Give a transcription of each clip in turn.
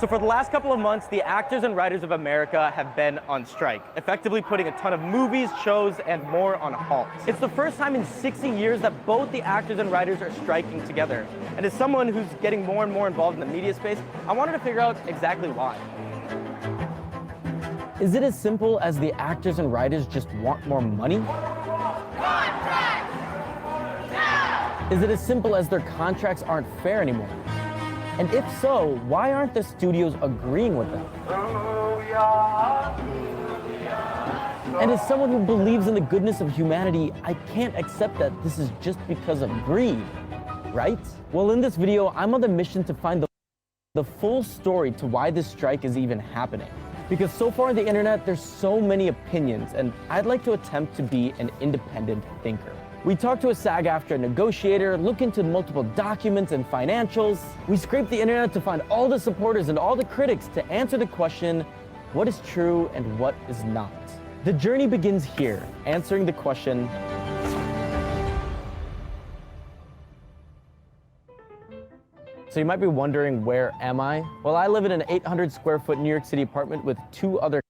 So for the last couple of months, the actors and writers of America have been on strike, effectively putting a ton of movies, shows, and more on halt. It's the first time in 60 years that both the actors and writers are striking together. And as someone who's getting more and more involved in the media space, I wanted to figure out exactly why. Is it as simple as the actors and writers just want more money? Is it as simple as their contracts aren't fair anymore? And if so, why aren't the studios agreeing with them? And as someone who believes in the goodness of humanity, I can't accept that this is just because of greed, right? Well, in this video, I'm on the mission to find the full story to why this strike is even happening. Because so far on the internet, there's so many opinions, and I'd like to attempt to be an independent thinker. We talk to a sag-aftra negotiator, look into multiple documents and financials. We scrape the internet to find all the supporters and all the critics to answer the question, what is true and what is not? The journey begins here, answering the question, so you might be wondering, where am I? Well, I live in an 800 square foot New York City apartment with 2 other.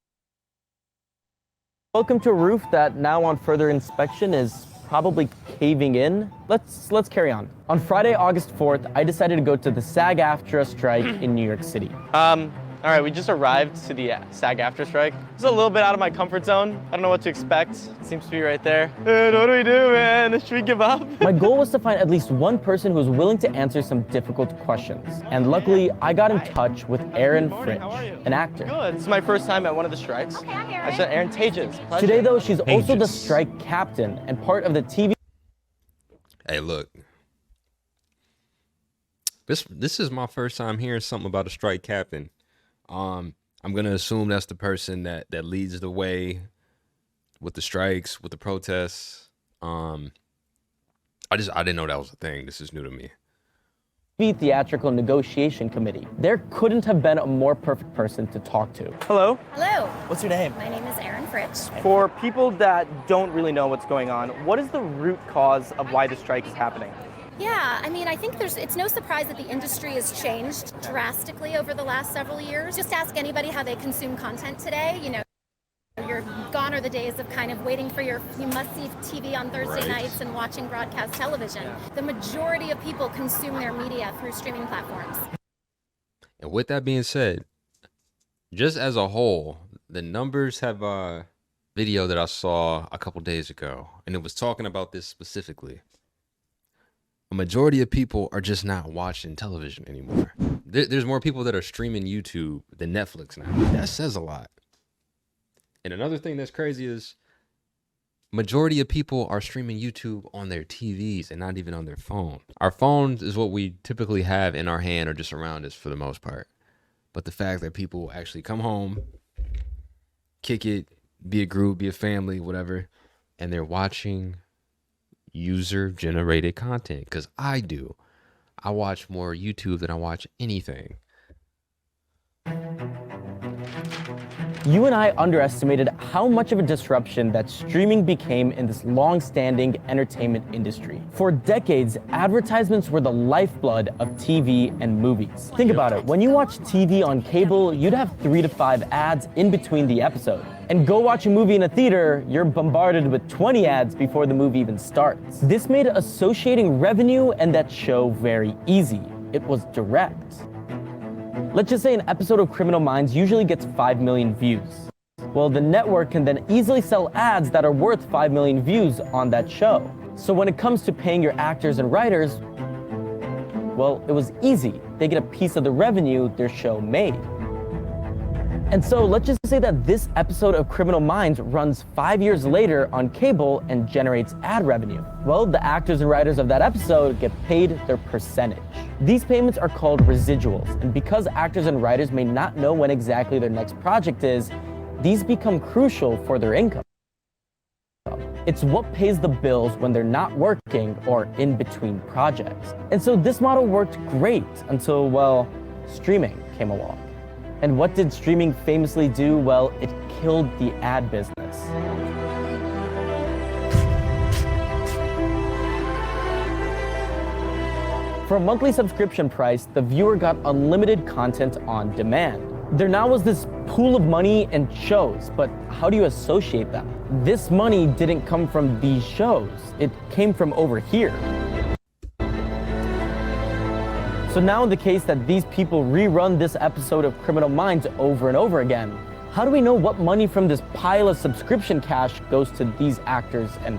Welcome to a roof that now on further inspection is probably caving in. Let's carry on. On Friday, August 4th, I decided to go to the SAG-AFTRA strike in New York City. All right, we just arrived to the SAG-AFTRA strike. It's a little bit out of my comfort zone. I don't know what to expect. It seems to be right there. What do we do, man? Should we give up? My goal was to find at least one person who was willing to answer some difficult questions. And luckily, I got in touch with Aaron Fritz, an actor. Good. This is my first time at one of the strikes. Okay, I'm Aaron. I said Aaron Tages. Pleasure. Today, though, she's also the strike captain and part of the TV. Hey, look. This is my first time hearing something about a strike captain. I'm gonna assume that's the person that leads the way with the strikes, with the protests. I didn't know that was a thing. This is new to me. Theatrical Negotiation Committee. There couldn't have been a more perfect person to talk to. Hello. Hello. What's your name? My name is Aaron Fritz. For people that don't really know what's going on, what is the root cause of why the strike is happening? Yeah, I mean, I think it's no surprise that the industry has changed drastically over the last several years. Just ask anybody how they consume content today. You know, you're gone are the days of kind of waiting for you must-see TV on Thursday nights and watching broadcast television. The majority of people consume their media through streaming platforms. And with that being said, just as a whole, the numbers have a video that I saw a couple days ago, and it was talking about this specifically. A majority of people are just not watching television anymore. There's more people that are streaming YouTube than Netflix now. That says a lot. And another thing that's crazy is majority of people are streaming YouTube on their TVs and not even on their phone. Our phones is what we typically have in our hand or just around us for the most part. But the fact that people actually come home, kick it, be a group, be a family, whatever, and they're watching user-generated content, because I do. I watch more YouTube than I watch anything. You and I underestimated how much of a disruption that streaming became in this long-standing entertainment industry. For decades, advertisements were the lifeblood of TV and movies. Think about it. When you watch TV on cable, you'd have 3 to 5 ads in between the episode. And go watch a movie in a theater, you're bombarded with 20 ads before the movie even starts. This made associating revenue and that show very easy. It was direct. Let's just say an episode of Criminal Minds usually gets 5 million views. Well, the network can then easily sell ads that are worth 5 million views on that show. So when it comes to paying your actors and writers, well, it was easy. They get a piece of the revenue their show made. And so let's just say that this episode of Criminal Minds runs 5 years later on cable and generates ad revenue. Well, the actors and writers of that episode get paid their percentage. These payments are called residuals, and because actors and writers may not know when exactly their next project is, these become crucial for their income. It's what pays the bills when they're not working or in between projects. And so this model worked great until, well, streaming came along. And what did streaming famously do? Well, it killed the ad business. For a monthly subscription price, the viewer got unlimited content on demand. There now was this pool of money and shows, but how do you associate them? This money didn't come from these shows. It came from over here. So now in the case that these people rerun this episode of Criminal Minds over and over again, how do we know what money from this pile of subscription cash goes to these actors? And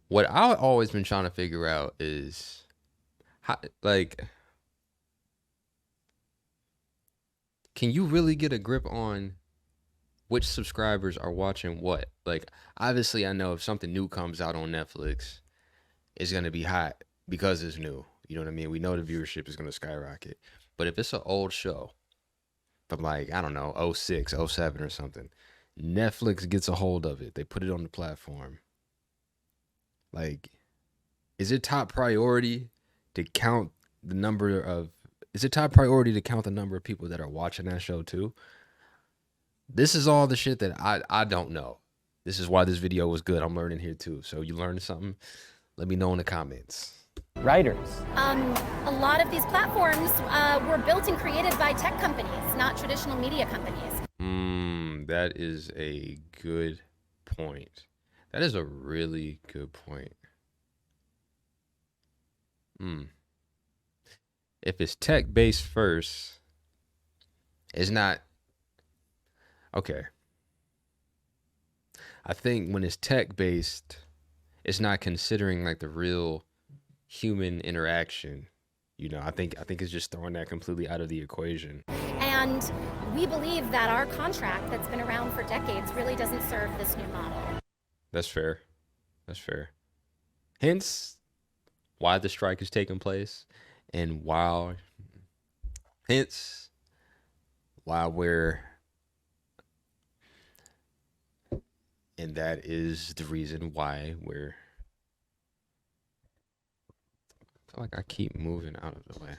what I've always been trying to figure out is how, like, can you really get a grip on which subscribers are watching what? Like, obviously I know if something new comes out on Netflix, it's going to be hot because it's new. You know what I mean? We know the viewership is going to skyrocket. But if it's an old show from, like, I don't know, 06, 07 or something, Netflix gets a hold of it. They put it on the platform. Like, is it top priority to count the number of people that are watching that show too? This is all the shit that I don't know. This is why this video was good. I'm learning here too. So you learned something? Let me know in the comments. writers. A lot of these platforms were built and created by tech companies, not traditional media companies. That is a good point. That is a really good point. If it's tech-based first, it's not... Okay. I think when it's tech-based, it's not considering like the real human interaction. You know, I think it's just throwing that completely out of the equation. And we believe that our contract that's been around for decades really doesn't serve this new model. That's fair. That's fair. Hence why the strike is taking place, and hence why and that is the reason why we're... I feel like I keep moving out of the way.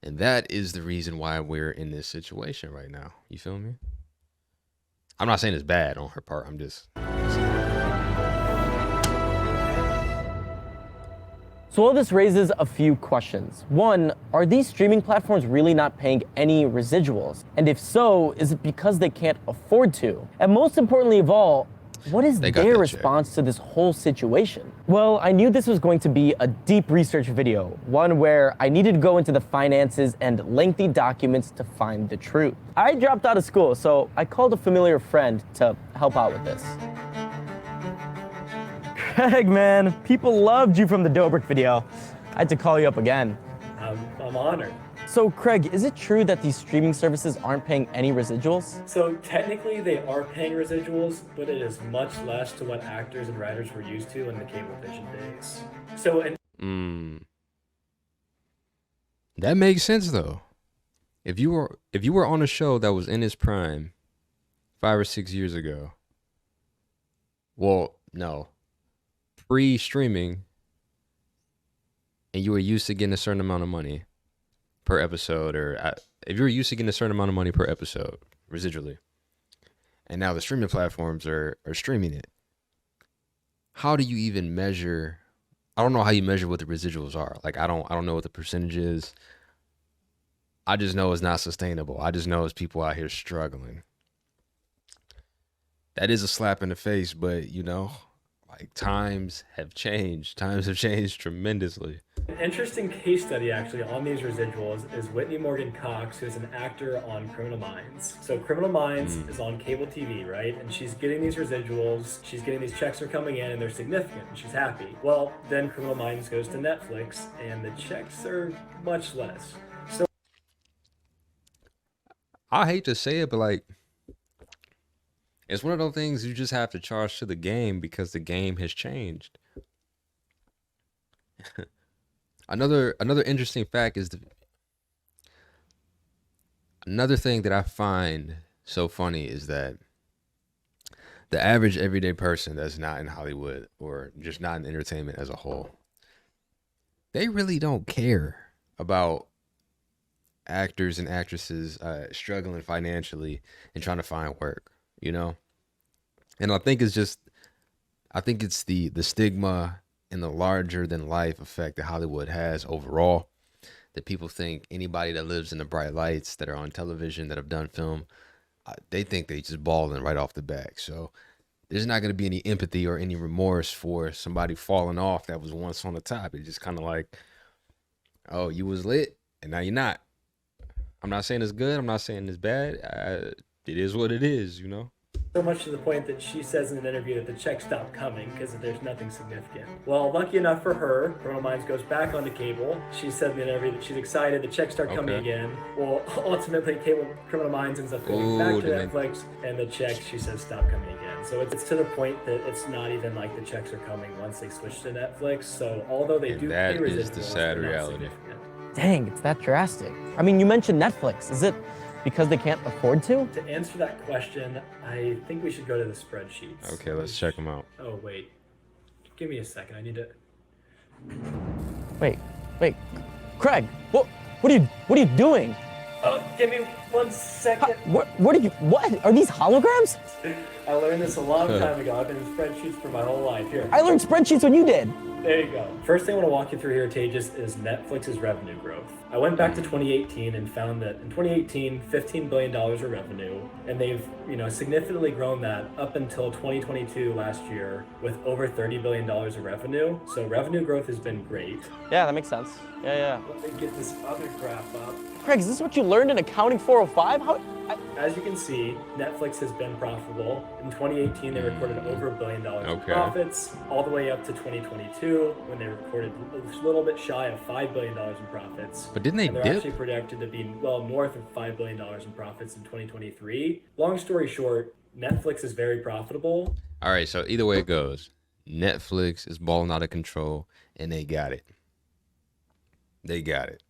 And that is the reason why we're in this situation right now. You feel me? I'm not saying it's bad on her part. I'm just... So all this raises a few questions. One, are these streaming platforms really not paying any residuals? And if so, is it because they can't afford to? And most importantly of all, what is their response to this whole situation? Well, I knew this was going to be a deep research video, one where I needed to go into the finances and lengthy documents to find the truth. I dropped out of school, so I called a familiar friend to help out with this. Craig, man, people loved you from the Dobrik video. I had to call you up again. I'm honored. So, Craig, is it true that these streaming services aren't paying any residuals? So technically they are paying residuals, but it is much less to what actors and writers were used to in the Cablevision days. So, that makes sense though. If you were on a show that was in its prime 5 or 6 years ago, well, no, pre-streaming, and you were used to getting a certain amount of money per episode, or if you were used to getting a certain amount of money per episode residually, and now the streaming platforms are streaming it, how do you even measure? I don't know how you measure what the residuals are. Like, I don't know what the percentage is. I just know it's not sustainable. I just know it's people out here struggling. That is a slap in the face, but you know, like, times have changed. Times have changed tremendously. an interesting case study actually on these residuals is Whitney Morgan Cox, who's an actor on Criminal Minds. So Criminal Minds is on cable TV, right? And she's getting these residuals, she's getting these checks are coming in and they're significant and she's happy. Well, then Criminal Minds goes to Netflix and the checks are much less. So I hate to say it, but like, it's one of those things you just have to charge to the game because the game has changed. Another interesting fact is another thing that I find so funny is that the average everyday person that's not in Hollywood or just not in entertainment as a whole, they really don't care about actors and actresses struggling financially and trying to find work, you know? And I think it's the stigma and the larger than life effect that Hollywood has overall, that people think anybody that lives in the bright lights, that are on television, that have done film, they think they just balling right off the back. So there's not going to be any empathy or any remorse for somebody falling off that was once on the top. It's just kind of like, oh, you was lit and now you're not. I'm not saying it's good. I'm not saying it's bad. It is what it is, you know? So much to the point that she says in an interview that the checks stopped coming because there's nothing significant. Well, lucky enough for her, Criminal Minds goes back onto cable. She said in the interview that she's excited the checks start coming again. Well, ultimately, Criminal Minds ends up going back to Netflix, and the checks, she says, stop coming again. So it's to the point that it's not even like the checks are coming once they switch to Netflix. So although they do pay residuals, is the sad they're not reality. significant. Dang, it's that drastic. I mean, you mentioned Netflix. Is it because they can't afford to? To answer that question, I think we should go to the spreadsheets. Okay, let's check them out. Oh, wait. Give me a second. I need to... Wait, Craig, what are you doing? Oh, give me 1 second. What are these holograms? I learned this a long time ago. I've been in spreadsheets for my whole life. Here. I learned spreadsheets when you did. There you go. First thing I want to walk you through here, Tejas, is Netflix's revenue growth. I went back to 2018 and found that in 2018, $15 billion of revenue, and they've, significantly grown that up until 2022 last year with over $30 billion of revenue. So revenue growth has been great. Yeah, that makes sense. Yeah. Let me get this other graph up. Craig, is this what you learned in Accounting 405? As you can see, Netflix has been profitable. In 2018, they recorded over $1 billion in profits, all the way up to 2022, when they recorded a little bit shy of $5 billion in profits. But didn't they They're dip? actually projected to be well north of $5 billion in profits in 2023. Long story short, Netflix is very profitable. All right, so either way it goes, Netflix is balling out of control, and they got it. They got it.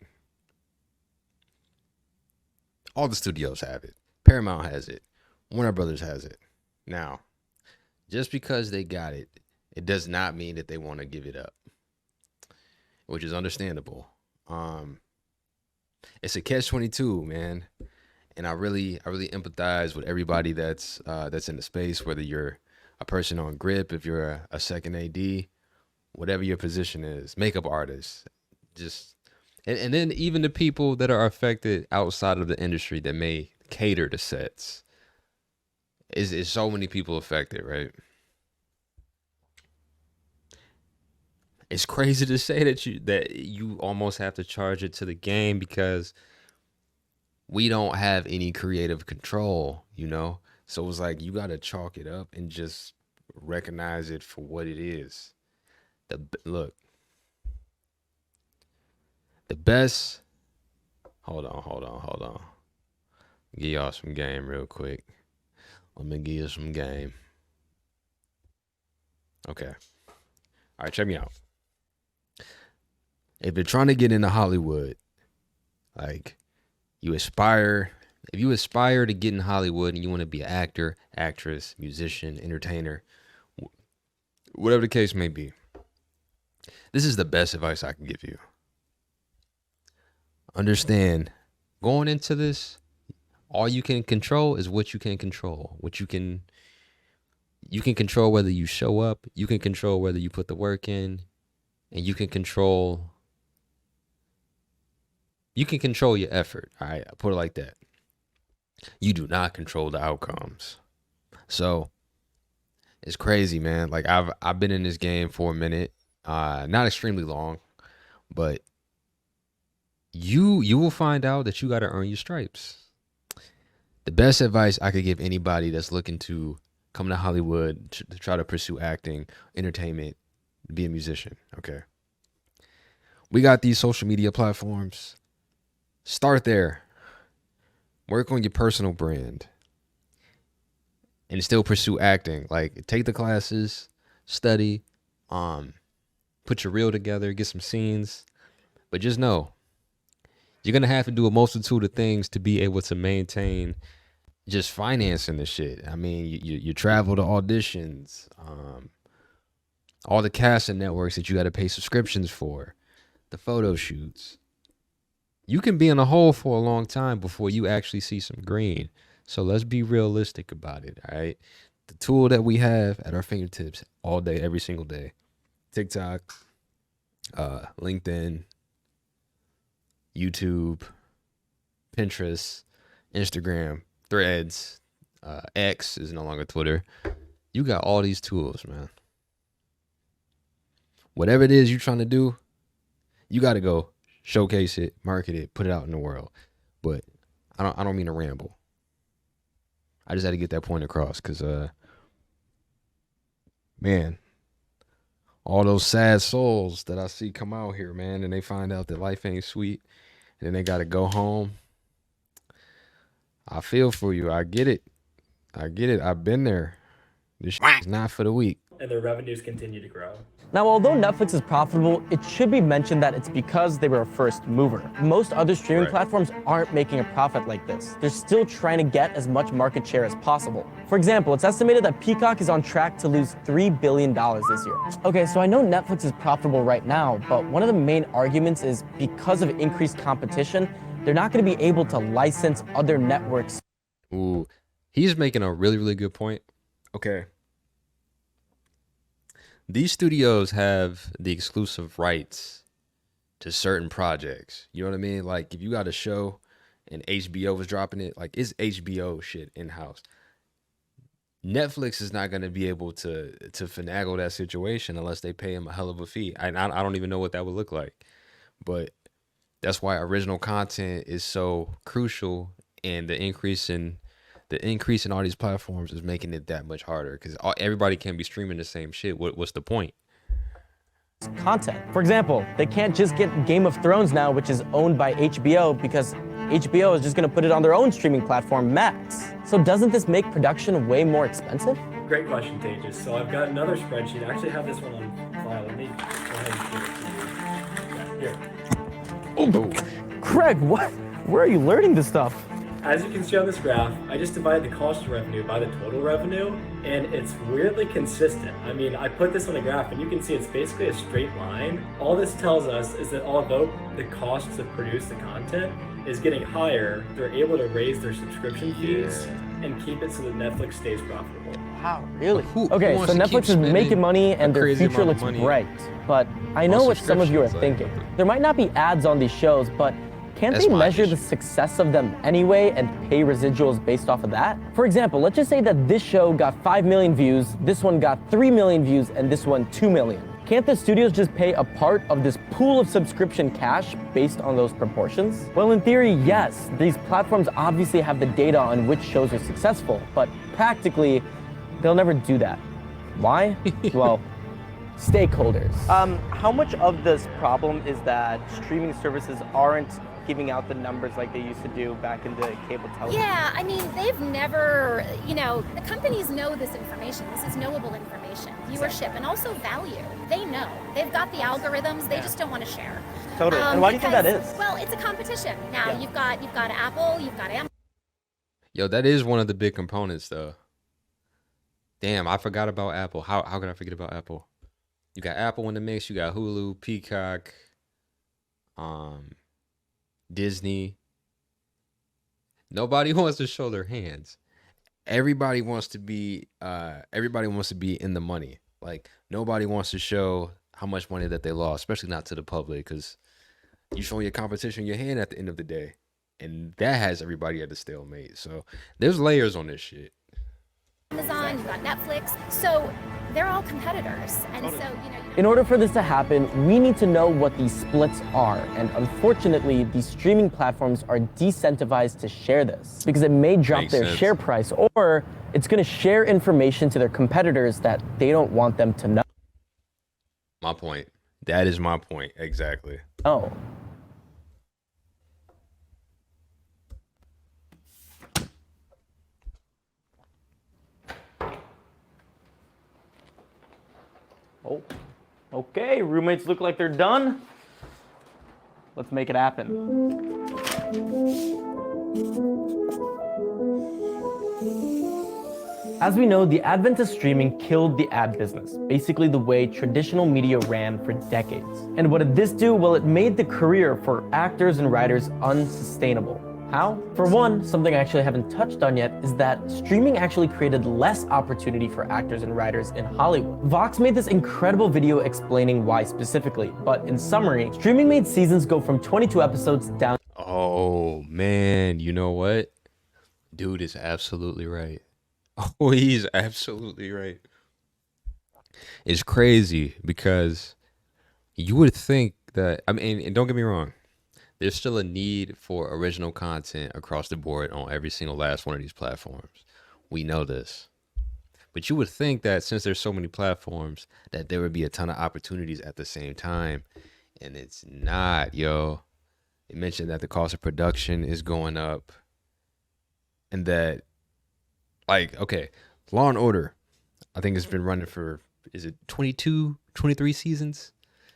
All the studios have it. Paramount has it. Warner Brothers has it. Now, just because they got it, it does not mean that they want to give it up, which is understandable. It's a catch-22, man, and I really empathize with everybody that's in the space, whether you're a person on grip, if you're a second AD, whatever your position is, makeup artists, just. And then even the people that are affected outside of the industry that may cater to sets. Is so many people affected, right? It's crazy to say that you almost have to charge it to the game because we don't have any creative control, So it's like you got to chalk it up and just recognize it for what it is. Look. The best, hold on. Give y'all some game real quick. Let me give you some game. Okay. All right, check me out. If you're trying to get into Hollywood, if you aspire to get in Hollywood and you want to be an actor, actress, musician, entertainer, whatever the case may be, this is the best advice I can give you. Understand, going into this, all you can control is what you can control. You can control whether you show up, you can control whether you put the work in, and you can control your effort. All right, I put it like that. You do not control the outcomes. So it's crazy, man. I've been in this game for a minute, not extremely long, but you will find out that you got to earn your stripes. The best advice I could give anybody that's looking to come to Hollywood to try to pursue acting, entertainment, be a musician, okay? We got these social media platforms. Start there. Work on your personal brand. And still pursue acting. Take the classes, study, put your reel together, get some scenes. But just know, you're going to have to do a multitude of things to be able to maintain just financing this shit. I mean, you travel to auditions, all the casting networks that you got to pay subscriptions for, the photo shoots. You can be in a hole for a long time before you actually see some green. So let's be realistic about it, all right? The tool that we have at our fingertips all day, every single day, TikTok, LinkedIn, YouTube, Pinterest, Instagram, Threads, X is no longer Twitter. You got all these tools, man. Whatever it is you're trying to do, you got to go showcase it, market it, put it out in the world. But I don't mean to ramble. I just had to get that point across because, man, all those sad souls that I see come out here, man, and they find out that life ain't sweet, and then they got to go home. I feel for you. I get it. I've been there. This shit is not for the weak. And their revenues continue to grow. Now, although Netflix is profitable, it should be mentioned that it's because they were a first mover. Most other streaming platforms aren't making a profit like this. They're still trying to get as much market share as possible. For example, it's estimated that Peacock is on track to lose $3 billion this year. Okay, so I know Netflix is profitable right now, but one of the main arguments is because of increased competition, they're not going to be able to license other networks. Ooh, he's making a really, really good point. Okay. These studios have the exclusive rights to certain projects. You know what I mean? Like if you got a show and HBO was dropping it, like it's HBO shit in-house. Netflix is not going to be able to finagle that situation unless they pay him a hell of a fee. I don't even know what that would look like. But that's why original content is so crucial, and the increase in all these platforms is making it that much harder because everybody can't be streaming the same shit. What's the point? Content. For example, they can't just get Game of Thrones now, which is owned by HBO, because HBO is just going to put it on their own streaming platform, Max. So doesn't this make production way more expensive? Great question, Tejas. So I've got another spreadsheet. I actually have this one on file. Let me go ahead and give it to you. Yeah, here. Oh, Craig, what? Where are you learning this stuff? As you can see on this graph, I just divided the cost of revenue by the total revenue, and it's weirdly consistent. I mean, I put this on a graph, and you can see it's basically a straight line. All this tells us is that although the cost to produce the content is getting higher, they're able to raise their subscription fees and keep it so that Netflix stays profitable. Wow, really? Who Okay, so wants to keep Netflix is making money and their crazy future amount of looks money bright. But I know on what some of you are subscriptions, thinking. There might not be ads on these shows, but can't That's they my measure issue. the success of them anyway and pay residuals based off of that? For example, let's just say that this show got 5 million views, this one got 3 million views, and this one 2 million. Can't the studios just pay a part of this pool of subscription cash based on those proportions? Well, in theory, yes. These platforms obviously have the data on which shows are successful, but practically, they'll never do that. Why? Well, stakeholders. How much of this problem is that streaming services aren't giving out the numbers like they used to do back in the cable television? Yeah, I mean, they've never, the companies know this information. This is knowable information, viewership, and also value. They know. They've got the algorithms. They just don't want to share. Totally. And why do you think that is? Well, it's a competition. Now, you've got Apple, you've got Amazon. Yo, that is one of the big components, though. Damn, I forgot about Apple. How could I forget about Apple? You got Apple in the mix. You got Hulu, Peacock, Disney. Nobody wants to show their hands. Everybody wants to be in the money. Like nobody wants to show how much money that they lost, especially not to the public, because you showing your competition your hand at the end of the day, and that has everybody at a stalemate. So there's layers on this shit. Amazon, you've got Netflix. So they're all competitors. And so, In order for this to happen, we need to know what these splits are. And unfortunately, these streaming platforms are decentivized to share this because it may drop Makes their sense. share price, or it's going to share information to their competitors that they don't want them to know. My point. That is my point. Exactly. Oh. Oh, okay, roommates look like they're done. Let's make it happen. As we know, the advent of streaming killed the ad business, basically the way traditional media ran for decades. And what did this do? Well, it made the career for actors and writers unsustainable. How? For one, something I actually haven't touched on yet is that streaming actually created less opportunity for actors and writers in Hollywood. Vox made this incredible video explaining why specifically, but in summary, streaming made seasons go from 22 episodes down. Oh man, you know what? Dude is absolutely right. Oh, he's absolutely right. It's crazy because you would think that, I mean, and don't get me wrong, there's still a need for original content across the board on every single last one of these platforms. We know this. But you would think that since there's so many platforms, that there would be a ton of opportunities at the same time. And it's not, yo. They mentioned that the cost of production is going up. And that, like, okay, Law and Order, I think it's been running for, is it 22, 23 seasons?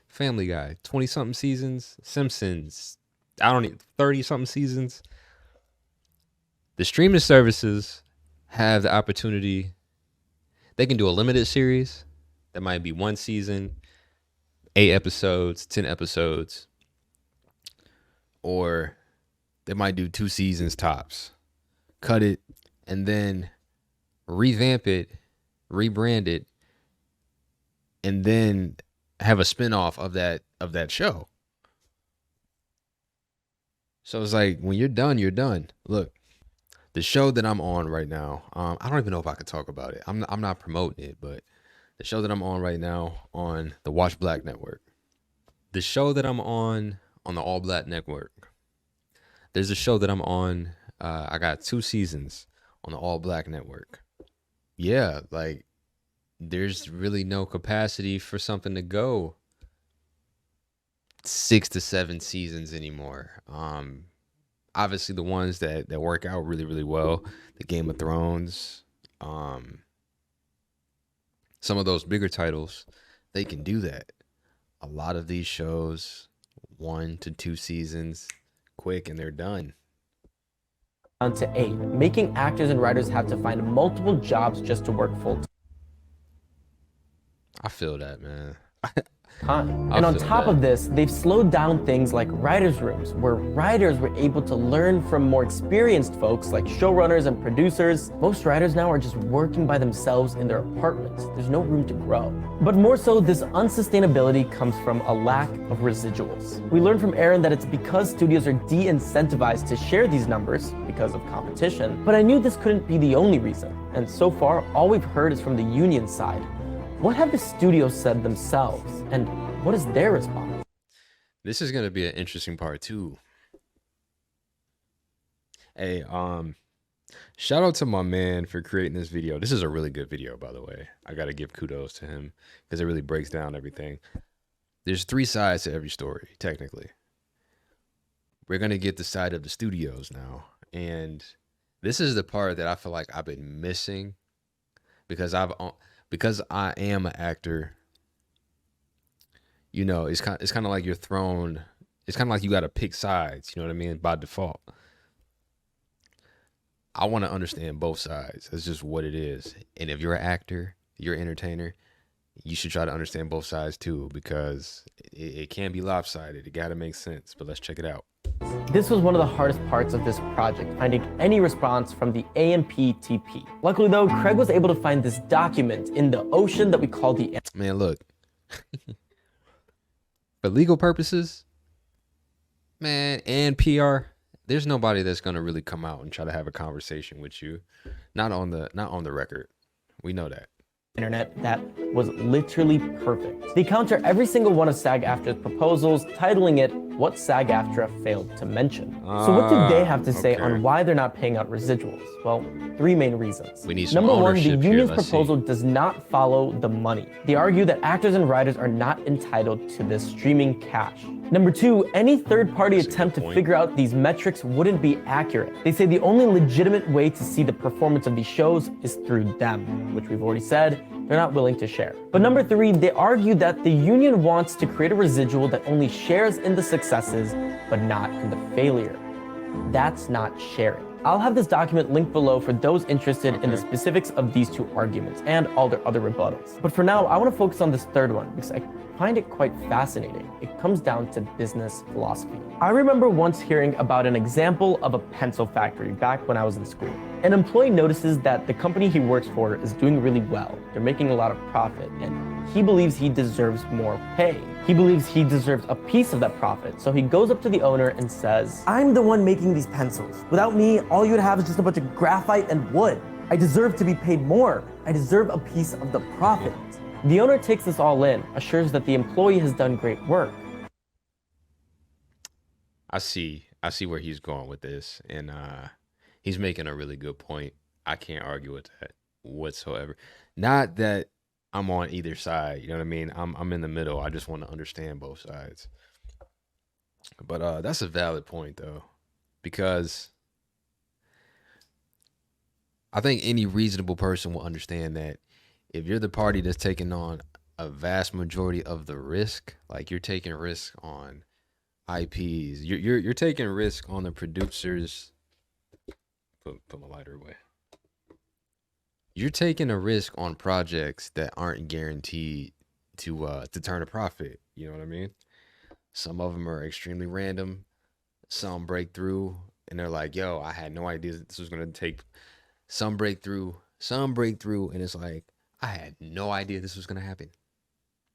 Family Guy, 20-something seasons. Simpsons, I don't need 30-something seasons. The streaming services have the opportunity. They can do a limited series that might be one season, 8 episodes, 10 episodes, or they might do 2 seasons tops. Cut it and then revamp it, rebrand it, and then have a spinoff of that show. So it's like, when you're done, you're done. Look, the show that I'm on right now, I don't even know if I could talk about it. I'm not promoting it, but the show that I'm on right now on the Watch Black Network, the show that I'm on the All Black Network, there's a show that I'm on, I got 2 seasons on the All Black Network. Yeah, like, there's really no capacity for something to go 6 to 7 seasons anymore. Obviously the ones that work out really, really well, the Game of Thrones, some of those bigger titles, they can do that. A lot of these shows, 1 to 2 seasons, quick, and they're done. Down to 8, making actors and writers have to find multiple jobs just to work full I feel that, man. time. And on top of this, they've slowed down things like writers' rooms, where writers were able to learn from more experienced folks like showrunners and producers. Most writers now are just working by themselves in their apartments. There's no room to grow. But more so, this unsustainability comes from a lack of residuals. We learned from Aaron that it's because studios are de-incentivized to share these numbers because of competition, but I knew this couldn't be the only reason. And so far, all we've heard is from the union side. What have the studios said themselves, and what is their response? This is going to be an interesting part too. Hey, shout out to my man for creating this video. This is a really good video, by the way. I got to give kudos to him because it really breaks down everything. There's 3 sides to every story, technically. We're going to get the side of the studios now. And this is the part that I feel like I've been missing because I am an actor. You know, it's kind of like you're thrown. It's kind of like you got to pick sides. You know what I mean? By default. I want to understand both sides. That's just what it is. And if you're an actor, you're an entertainer, you should try to understand both sides too, because it can be lopsided. It got to make sense. But let's check it out. This was one of the hardest parts of this project, finding any response from the AMPTP. Luckily though, Craig was able to find this document in the ocean that we call the... Man, look. For legal purposes, man, and PR, there's nobody that's gonna really come out and try to have a conversation with you. Not on the record. We know that. Internet that was literally perfect. They counter every single one of SAG-AFTRA's proposals, titling it What SAG-AFTRA Failed to Mention. So what do they have to say on why they're not paying out residuals? Well, 3 main reasons. We need some Number 1, the ownership here. union's proposal does not follow the money. They argue that actors and writers are not entitled to this streaming cash. Number 2, any third-party attempt to figure out these metrics wouldn't be accurate. They say the only legitimate way to see the performance of these shows is through them, which we've already said they're not willing to share. But number 3, they argue that the union wants to create a residual that only shares in the successes, but not in the failure. That's not sharing. I'll have this document linked below for those interested in the specifics of these two arguments and all their other rebuttals. But for now, I want to focus on this third one because I find it quite fascinating. It comes down to business philosophy. I remember once hearing about an example of a pencil factory back when I was in school. An employee notices that the company he works for is doing really well. They're making a lot of profit, and he believes he deserves more pay. He believes he deserves a piece of that profit. So he goes up to the owner and says, "I'm the one making these pencils. Without me, all you'd have is just a bunch of graphite and wood. I deserve to be paid more. I deserve a piece of the profit." The owner takes this all in, assures that the employee has done great work. I see where he's going with this, and he's making a really good point. I can't argue with that whatsoever. Not that I'm on either side, you know what I mean? I'm in the middle. I just want to understand both sides. But that's a valid point though, because I think any reasonable person will understand that if you're the party that's taking on a vast majority of the risk, like you're taking risk on IPs, you're taking risk on the producers. Put my lighter away. You're taking a risk on projects that aren't guaranteed to turn a profit. You know what I mean? Some of them are extremely random. Some break through and they're like, "Yo, I had no idea that this was gonna take." Some break through, and it's like, "I had no idea this was gonna happen.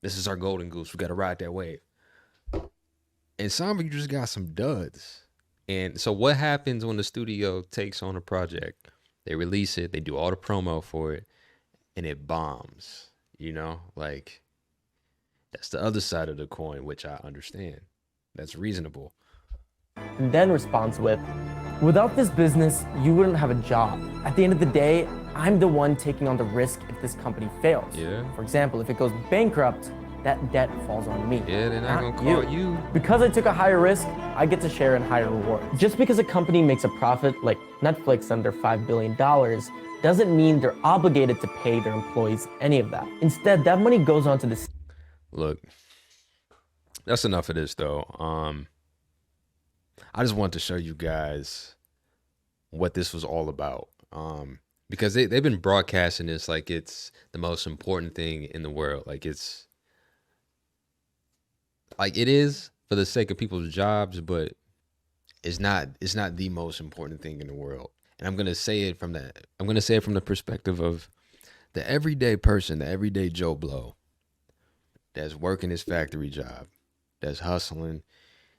This is our golden goose. We gotta ride that wave." And some of you just got some duds. And so what happens when the studio takes on a project? They release it, they do all the promo for it, and it bombs, you know? Like, that's the other side of the coin, which I understand. That's reasonable. And then responds with, "Without this business, you wouldn't have a job. At the end of the day, I'm the one taking on the risk if this company fails. Yeah. For example, if it goes bankrupt, that debt falls on me. Yeah, they're not gonna call you. Because I took a higher risk, I get to share in higher reward. Just because a company makes a profit, like Netflix and their $5 billion, doesn't mean they're obligated to pay their employees any of that. Instead, that money goes on to the..." Look, that's enough of this though. I just want to show you guys what this was all about. Because they've been broadcasting this like it's the most important thing in the world. Like it is for the sake of people's jobs, but it's not the most important thing in the world. And I'm gonna say it from the perspective of the everyday person, the everyday Joe Blow that's working his factory job, that's hustling.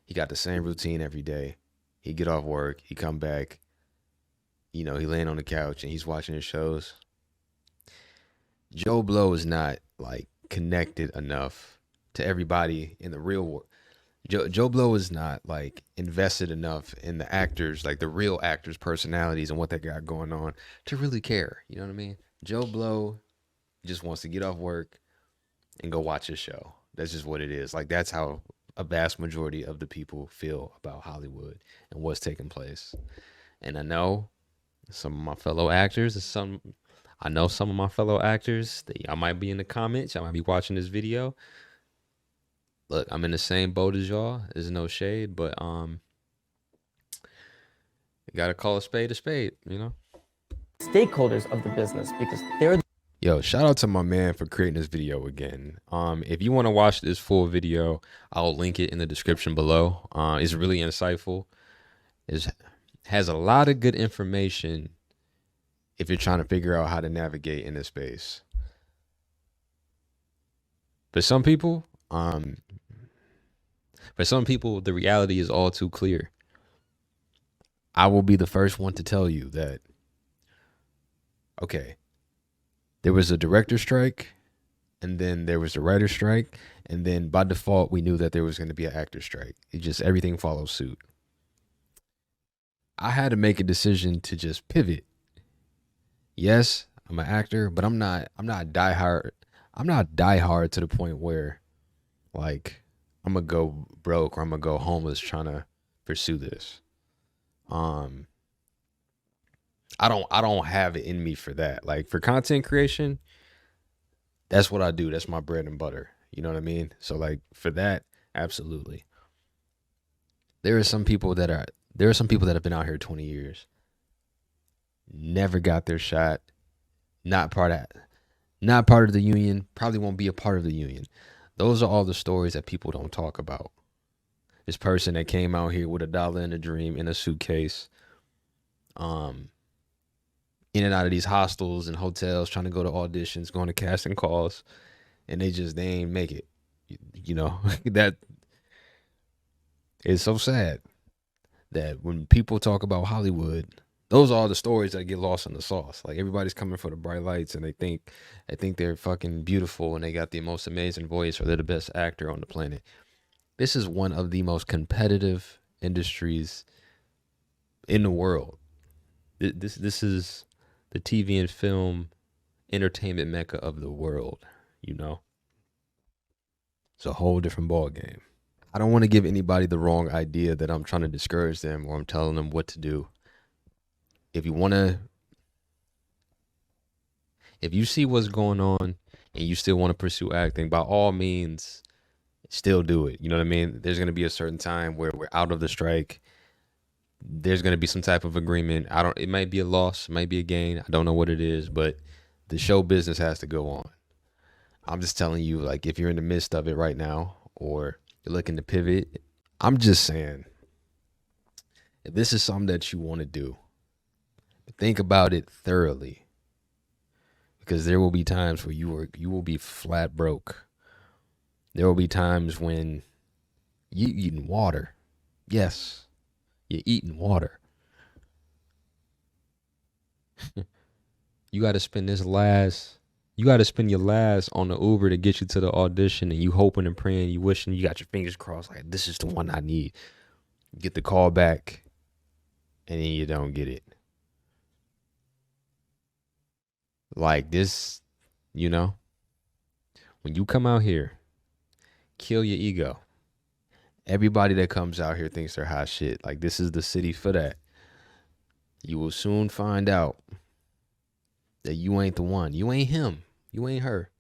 He got the same routine every day. He get off work, he come back, you know, he laying on the couch and he's watching his shows. Joe Blow is not like connected enough to everybody in the real world. Joe Blow is not like invested enough in the actors, like the real actors' personalities and what they got going on to really care. You know what I mean? Joe Blow just wants to get off work and go watch his show. That's just what it is. Like that's how a vast majority of the people feel about Hollywood and what's taking place. And I know some of my fellow actors, y'all might be in the comments, y'all might be watching this video. Look, I'm in the same boat as y'all. There's no shade, but you gotta call a spade, you know? Stakeholders of the business, because they're... Yo, shout out to my man for creating this video again. If you want to watch this full video, I'll link it in the description below. It's really insightful. It has a lot of good information if you're trying to figure out how to navigate in this space. For some people, the reality is all too clear. I will be the first one to tell you that, okay, there was a director strike, and then there was a writer strike, and then by default, we knew that there was going to be an actor strike. Everything follows suit. I had to make a decision to just pivot. Yes, I'm an actor, but I'm not diehard. I'm not diehard to the point where like I'm gonna go broke or I'm gonna go homeless trying to pursue this. I don't have it in me for that. Like for content creation, that's what I do. That's my bread and butter. You know what I mean? So like for that, absolutely. There are some people that have been out here 20 years. never got their shot, not part of the union, probably won't be a part of the union. Those are all the stories that people don't talk about. This person that came out here with $1 and a dream in a suitcase, in and out of these hostels and hotels, trying to go to auditions, going to casting calls, and they ain't make it. You know, that is so sad that when people talk about Hollywood, those are all the stories that get lost in the sauce. Like, everybody's coming for the bright lights, and they think they're fucking beautiful and they got the most amazing voice, or they're the best actor on the planet. This is one of the most competitive industries in the world. This is the TV and film entertainment mecca of the world, you know? It's a whole different ball game. I don't want to give anybody the wrong idea that I'm trying to discourage them or I'm telling them what to do. If you see what's going on and you still want to pursue acting, by all means, still do it. You know what I mean? There's going to be a certain time where we're out of the strike. There's going to be some type of agreement. It might be a loss, it might be a gain. I don't know what it is, but the show business has to go on. I'm just telling you, like, if you're in the midst of it right now or you're looking to pivot, I'm just saying, if this is something that you want to do, think about it thoroughly, because there will be times where you will be flat broke. There will be times when you eating water. Yes, you're eating water. You got to spend your last on the Uber to get you to the audition, and you hoping and praying, you wishing, you got your fingers crossed, like, this is the one I need. You get the call back, and then you don't get it. Like this, you know, when you come out here, kill your ego. Everybody that comes out here thinks they're hot shit. Like, this is the city for that. You will soon find out that you ain't the one. You ain't him. You ain't her.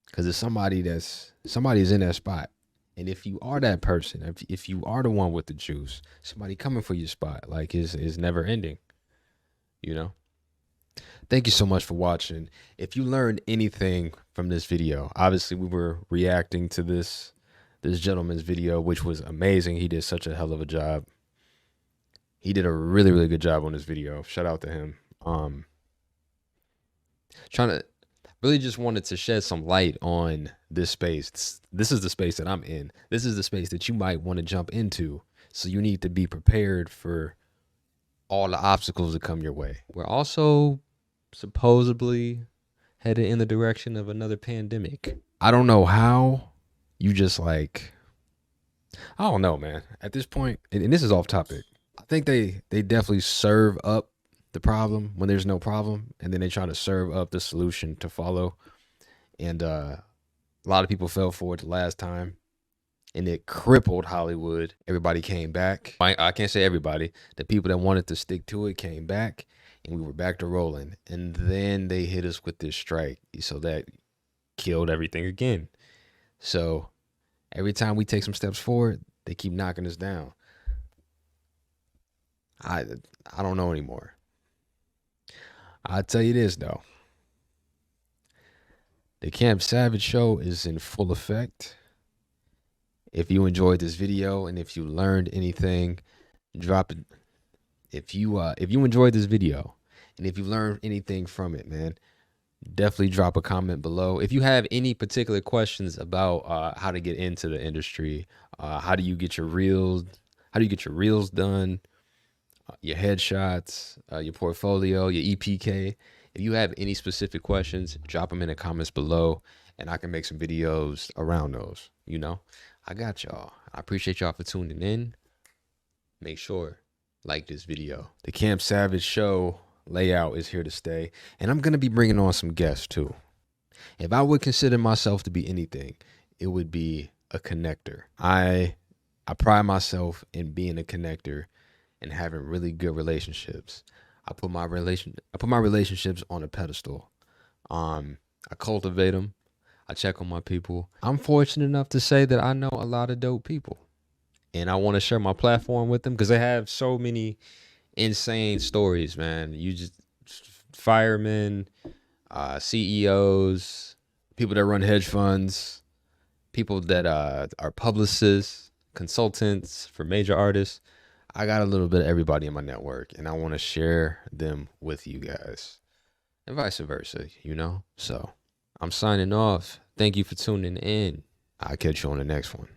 Because it's somebody's in that spot. And if you are that person, if you are the one with the juice, somebody coming for your spot, like, is never ending, you know? Thank you so much for watching. If you learned anything from this video, obviously we were reacting to this gentleman's video, which was amazing. He did such a hell of a job. He did a really, really good job on this video. Shout out to him. Really just wanted to shed some light on this space. This is the space that I'm in. This is the space that you might want to jump into. So you need to be prepared for all the obstacles that come your way. We're also supposedly headed in the direction of another pandemic. I don't know how. You just, like, I don't know, man. At this point, and this is off topic, I think they definitely serve up the problem when there's no problem, and then they try to serve up the solution to follow. And a lot of people fell for it the last time, and it crippled Hollywood. Everybody came back. I can't say everybody. The people that wanted to stick to it came back, and we were back to rolling. And then they hit us with this strike, so that killed everything again. So every time we take some steps forward, they keep knocking us down. I don't know anymore. I'll tell you this, though. The Camp Savage show is in full effect. If you enjoyed this video and if you learned anything, drop it. If you enjoyed this video and if you learned anything from it, man, definitely drop a comment below. If you have any particular questions about how to get into the industry, how do you get your reels done, your headshots, your portfolio, your EPK. If you have any specific questions, drop them in the comments below, and I can make some videos around those. You know, I got y'all. I appreciate y'all for tuning in. Make sure like this video. The Camp Savage show layout is here to stay, and I'm gonna be bringing on some guests too. If I would consider myself to be anything, it would be a connector. I pride myself in being a connector and having really good relationships. I put my relationships on a pedestal. I cultivate them. I check on my people. I'm fortunate enough to say that I know a lot of dope people, and I want to share my platform with them because they have so many insane stories, man. You just firemen, CEOs, people that run hedge funds, people that are publicists, consultants for major artists. I got a little bit of everybody in my network, and I want to share them with you guys, and vice versa, you know? So I'm signing off. Thank you for tuning in. I'll catch you on the next one.